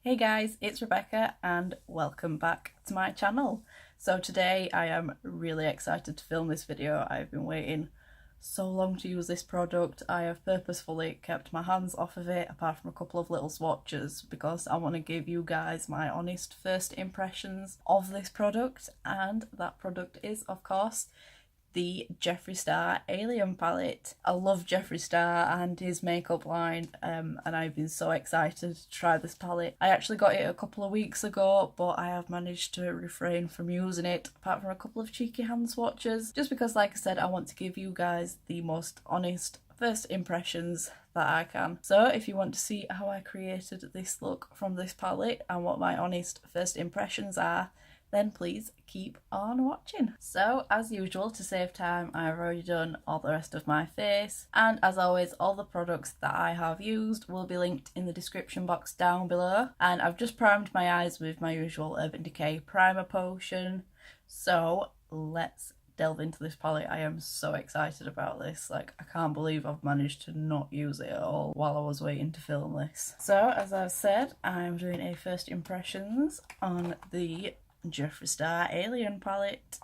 Hey guys, it's Rebeccaa and welcome back to my channel. So today I am really excited to film this video. I've been waiting so long to use this product. I have purposefully kept my hands off of it apart from a couple of little swatches because I want to give you guys my honest first impressions of this product, and that product is of course the Jeffree Star Alien palette. I love Jeffree Star and his makeup line, and I've been so excited to try this palette. I actually got it a couple of weeks ago, but I have managed to refrain from using it apart from a couple of cheeky hand swatches, just because, like I said, I want to give you guys the most honest first impressions that I can. So if you want to see how I created this look from this palette and what my honest first impressions are, then please keep on watching. So as usual, to save time, I've already done all the rest of my face, and as always all the products that I have used will be linked in the description box down below. And I've just primed my eyes with my usual Urban Decay primer potion. So let's delve into this palette. I am so excited about this. Like, I can't believe I've managed to not use it at all while I was waiting to film this. So as I've said, I'm doing a first impressions on the Jeffree Star Alien palette.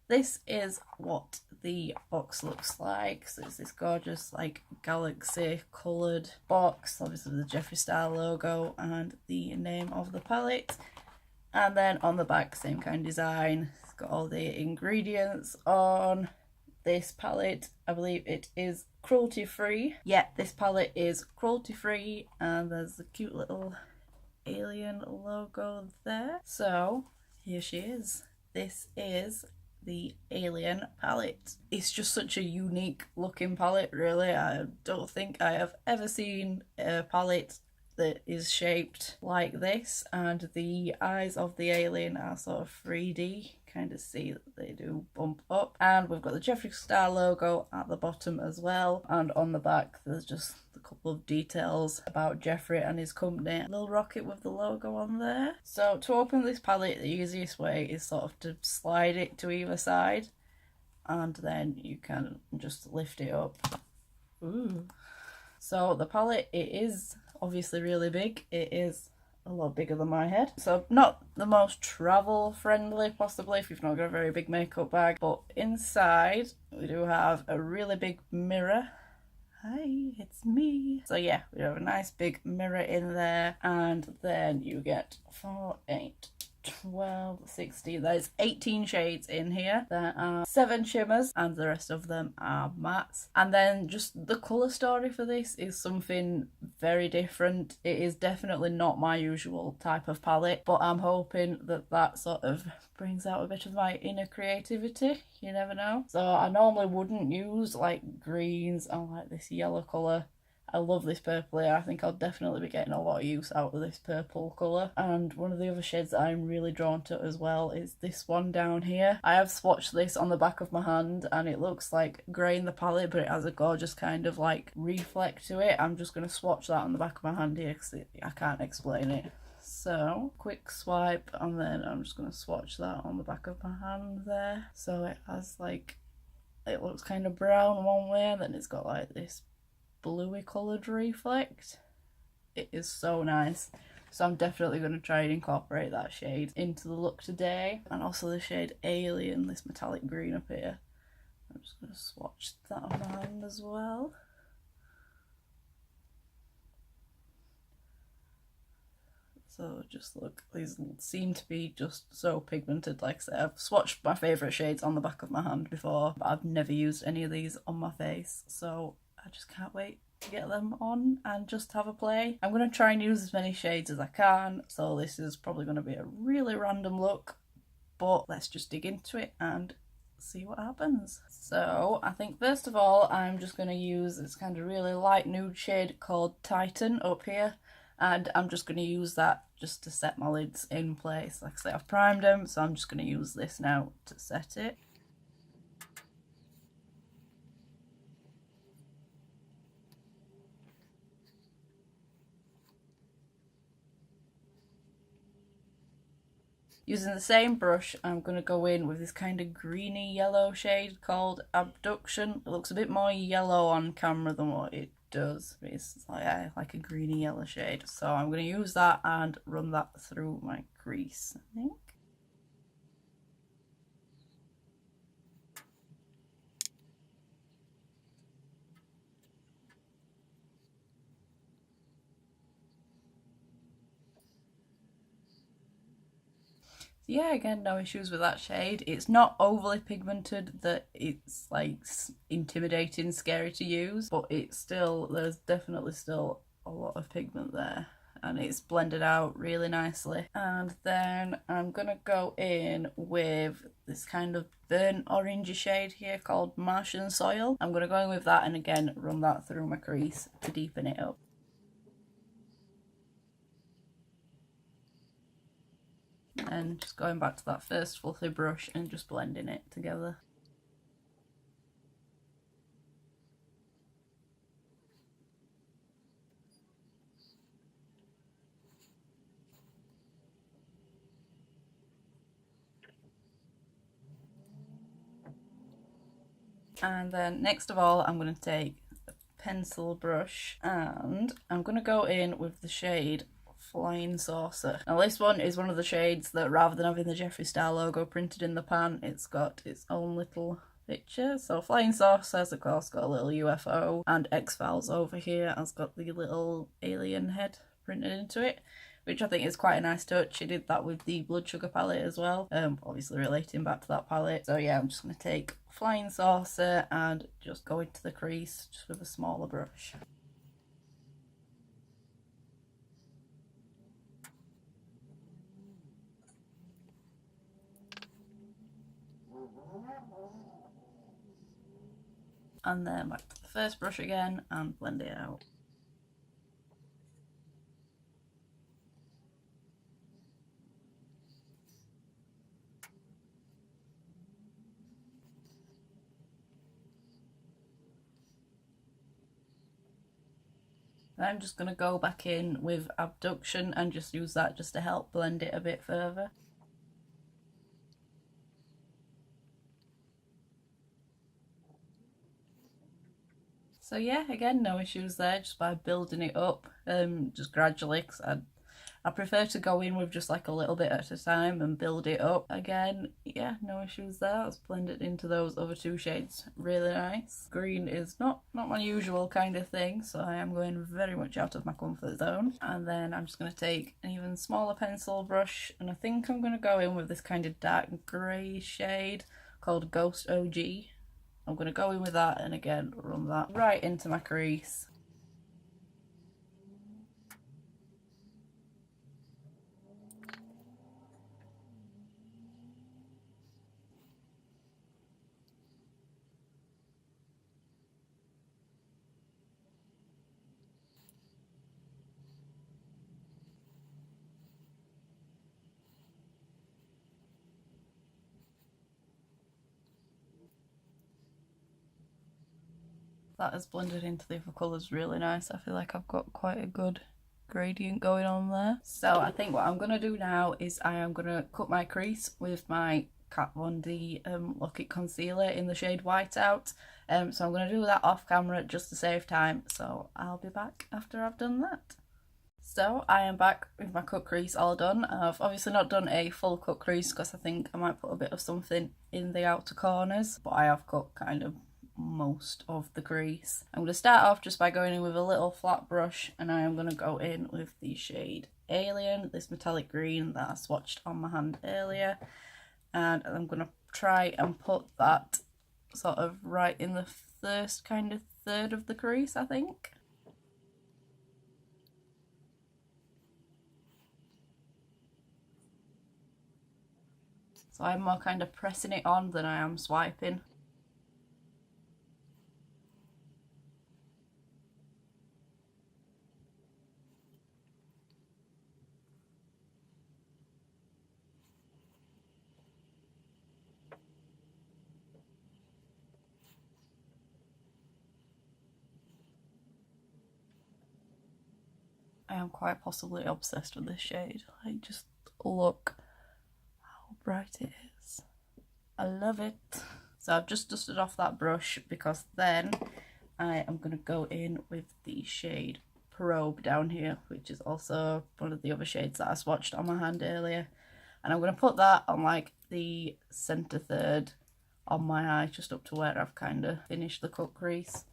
This is what the box looks like. So it's this gorgeous like galaxy coloured box, obviously the Jeffree Star logo and the name of the palette, and then on the back same kind of design. It's got all the ingredients on this palette. I believe it is cruelty free. Yeah, this palette is cruelty free, and there's the cute little alien logo there. So here she is. This is the Alien palette. It's just such a unique looking palette, really. I don't think I have ever seen a palette that is shaped like this, and the eyes of the alien are sort of 3D. Kind of see that they do bump up, and we've got the Jeffree Star logo at the bottom as well, and on the back there's just a couple of details about Jeffree and his company. A little rocket with the logo on there. So to open this palette, the easiest way is sort of to slide it to either side, and then you can just lift it up. Ooh. So the palette, it is obviously really big. It is a lot bigger than my head, so not the most travel friendly possibly if you've not got a very big makeup bag. But inside we do have a really big mirror. Hi, it's me. So yeah, we have a nice big mirror in there, and then you get 4, 8, 12, 16, there's 18 shades in here. There are 7 shimmers and the rest of them are mattes. And then just the colour story for this is something very different. It is definitely not my usual type of palette, but I'm hoping that that sort of brings out a bit of my inner creativity. You never know. So I normally wouldn't use like greens and like this yellow colour. I love this purple here. I think I'll definitely be getting a lot of use out of this purple colour. And one of the other shades that I'm really drawn to as well is this one down here. I have swatched this on the back of my hand and it looks like grey in the palette, but it has a gorgeous kind of like reflect to it. I'm just going to swatch that on the back of my hand here because I can't explain it. So quick swipe, and then I'm just going to swatch that on the back of my hand there. So it has like, it looks kind of brown one way, and then it's got like this bluey coloured reflect. It is so nice. So I'm definitely going to try and incorporate that shade into the look today. And also the shade Alien, this metallic green up here. I'm just going to swatch that on my hand as well. So just look, these seem to be just so pigmented. Like I said, I've swatched my favourite shades on the back of my hand before, but I've never used any of these on my face. So I just can't wait to get them on and just have a play. I'm going to try and use as many shades as I can, so this is probably going to be a really random look, but let's just dig into it and see what happens. So I think first of all I'm just going to use this kind of really light nude shade called Titan up here, and I'm just going to use that just to set my lids in place. Like I say, I've primed them, so I'm just going to use this now to set it. Using the same brush, I'm going to go in with this kind of greeny yellow shade called Abduction. It looks a bit more yellow on camera than what it does. It's like a greeny yellow shade. So I'm going to use that and run that through my crease, I think. Yeah, again, no issues with that shade. It's not overly pigmented that it's like intimidating, scary to use, but it's still, there's definitely still a lot of pigment there, and it's blended out really nicely. And then I'm gonna go in with this kind of burnt orangey shade here called Martian Soil. I'm gonna go in with that and again run that through my crease to deepen it up. And just going back to that first fluffy brush and just blending it together. And then next of all, I'm going to take a pencil brush and I'm going to go in with the shade Flying Saucer. Now this one is one of the shades that, rather than having the Jeffree Star logo printed in the pan, it's got its own little picture. So Flying Saucer has of course got a little UFO, and X-Files over here has got the little alien head printed into it, which I think is quite a nice touch. She did that with the Blood Sugar palette as well, obviously relating back to that palette. So yeah, I'm just going to take Flying Saucer and just go into the crease just with a smaller brush. And then back to the first brush again and blend it out. I'm just going to go back in with Abduction and just use that just to help blend it a bit further. So yeah, again, no issues there, just by building it up just gradually, because I prefer to go in with just like a little bit at a time and build it up. Again, yeah, no issues there. Let's blend it into those other two shades really nice. Green is not my usual kind of thing, so I am going very much out of my comfort zone. And then I'm just going to take an even smaller pencil brush, and I think I'm going to go in with this kind of dark grey shade called Ghost OG. I'm going to go in with that and again run that right into my crease. That has blended into the other colours really nice. I feel like I've got quite a good gradient going on there. So I think what I'm going to do now is I am going to cut my crease with my Kat Von D Lock It Concealer in the shade Whiteout. So I'm going to do that off camera just to save time. So I'll be back after I've done that. So I am back with my cut crease all done. I've obviously not done a full cut crease because I think I might put a bit of something in the outer corners, but I have cut kind of most of the crease. I'm going to start off just by going in with a little flat brush, and I am going to go in with the shade Alien, this metallic green that I swatched on my hand earlier, and I'm going to try and put that sort of right in the first kind of third of the crease, I think. So I'm more kind of pressing it on than I am swiping. I am quite possibly obsessed with this shade. Like, just look how bright it is. I love it. So I've just dusted off that brush because then I am going to go in with the shade Probe down here, which is also one of the other shades that I swatched on my hand earlier. And I'm going to put that on like the centre third on my eye, just up to where I've kind of finished the cut crease.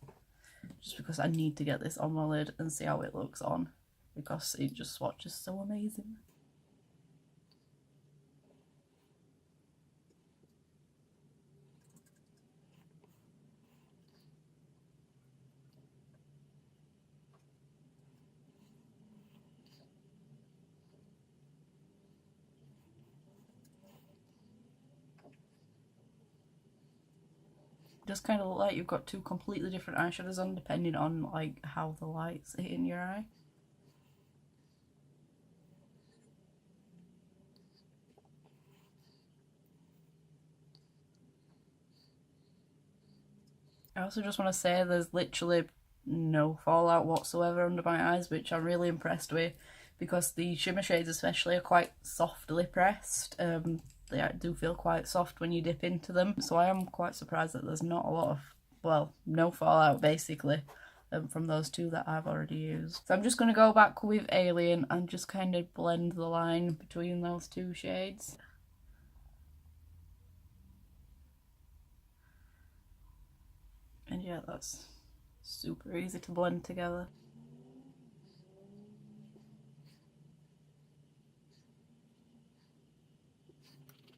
Just because I need to get this on my lid and see how it looks on, because it just swatches so amazing. Just kind of look like you've got two completely different eyeshadows on, depending on like how the light's hitting your eye. I also just want to say there's literally no fallout whatsoever under my eyes, which I'm really impressed with, because the shimmer shades especially are quite softly pressed. They do feel quite soft when you dip into them, so I am quite surprised that there's not a lot of, well, no fallout basically from those two that I've already used. So I'm just going to go back with Alien and just kind of blend the line between those two shades. And yeah, that's super easy to blend together.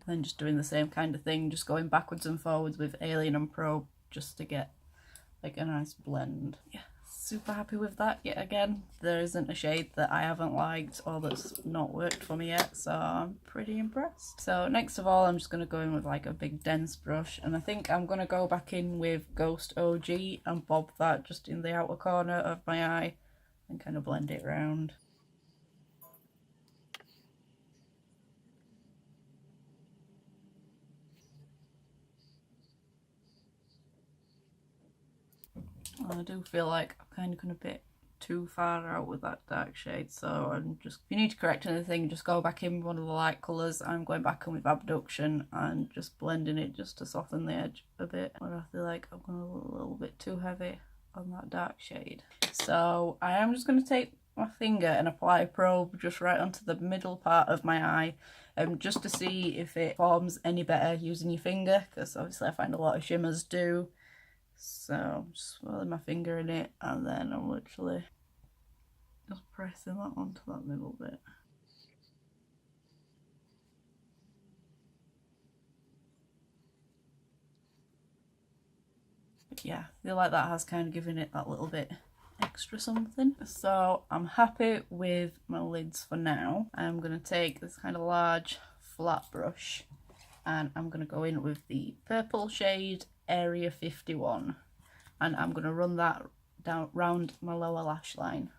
Then just doing the same kind of thing, just going backwards and forwards with Alien and Probe just to get like a nice blend. Yeah, super happy with that. Yet again, there isn't a shade that I haven't liked or that's not worked for me yet, so I'm pretty impressed. So next of all, I'm just going to go in with like a big dense brush, and I think I'm going to go back in with Ghost OG and bob that just in the outer corner of my eye and kind of blend it around. I do feel like I've kind of gone a bit too far out with that dark shade, so I'm just, if you need to correct anything, just go back in with one of the light colours. I'm going back in with Abduction and just blending it just to soften the edge a bit, where I feel like I'm going a little bit too heavy on that dark shade. So I am just going to take my finger and apply a probe just right onto the middle part of my eye, just to see if it forms any better using your finger, because obviously I find a lot of shimmers do. So I'm just swirling my finger in it, and then I'm literally just pressing that onto that middle bit. But yeah, I feel like that has kind of given it that little bit extra something. So I'm happy with my lids for now. I'm going to take this kind of large flat brush and I'm going to go in with the purple shade Area 51, and I'm going to run that down round my lower lash line.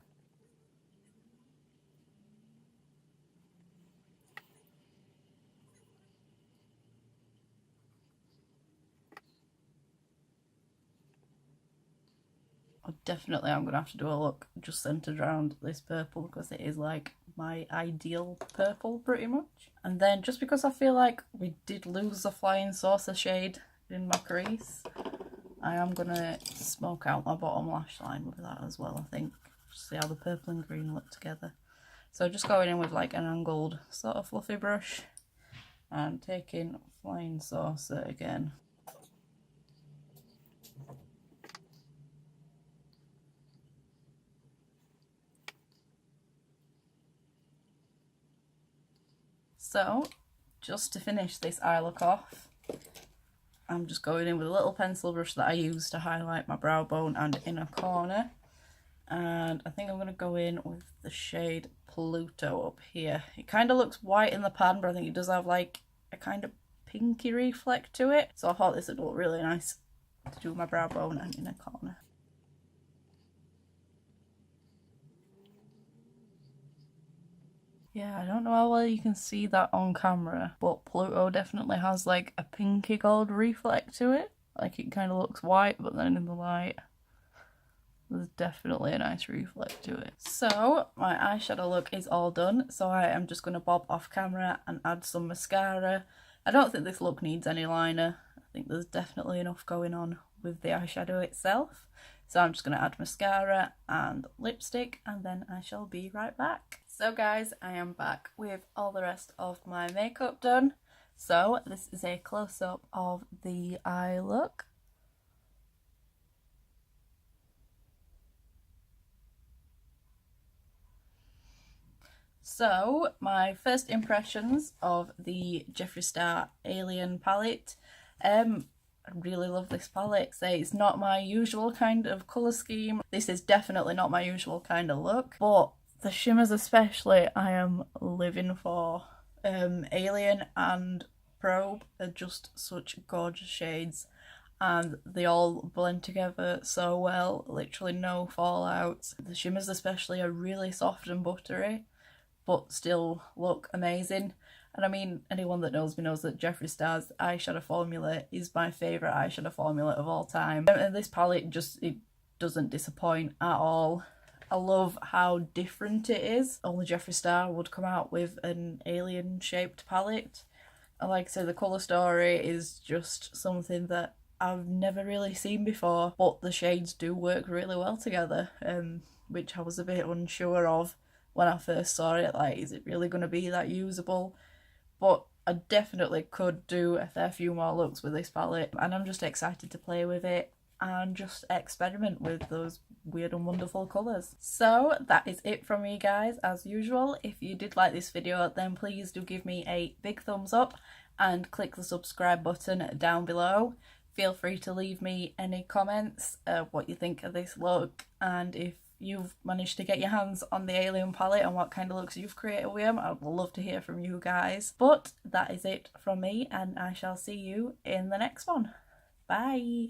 Definitely I'm going to have to do a look just centred around this purple, because it is like my ideal purple pretty much. And then just because I feel like we did lose the Flying Saucer shade in my crease, I am going to smoke out my bottom lash line with that as well, I think. Just see how the purple and green look together. So just going in with like an angled sort of fluffy brush and taking Flying Saucer again. So just to finish this eye look off, I'm just going in with a little pencil brush that I use to highlight my brow bone and inner corner. And I think I'm going to go in with the shade Pluto up here. It kind of looks white in the pan, but I think it does have like a kind of pinky reflect to it. So I thought this would look really nice to do my brow bone and inner corner. Yeah, I don't know how well you can see that on camera, but Pluto definitely has like a pinky gold reflect to it. Like it kind of looks white, but then in the light, there's definitely a nice reflect to it. So my eyeshadow look is all done. So I am just going to bob off camera and add some mascara. I don't think this look needs any liner. I think there's definitely enough going on with the eyeshadow itself. So I'm just going to add mascara and lipstick and then I shall be right back. So guys, I am back with all the rest of my makeup done. So this is a close-up of the eye look. So my first impressions of the Jeffree Star Alien palette. I really love this palette. Say it's not my usual kind of colour scheme. This is definitely not my usual kind of look, but the shimmers especially I am living for. Alien and Probe are just such gorgeous shades and they all blend together so well, literally no fallouts. The shimmers especially are really soft and buttery but still look amazing. And I mean, anyone that knows me knows that Jeffree Star's eyeshadow formula is my favourite eyeshadow formula of all time. And this palette it doesn't disappoint at all. I love how different it is. Only Jeffree Star would come out with an alien shaped palette. And like I said, the colour story is just something that I've never really seen before, but the shades do work really well together, which I was a bit unsure of when I first saw it. Like, is it really going to be that usable? But I definitely could do a fair few more looks with this palette, and I'm just excited to play with it and just experiment with those weird and wonderful colours. So that is it from me guys, as usual. If you did like this video, then please do give me a big thumbs up and click the subscribe button down below. Feel free to leave me any comments of what you think of this look, and if you've managed to get your hands on the Alien palette and what kind of looks you've created with them. I'd love to hear from you guys. But that is it from me, and I shall see you in the next one. Bye!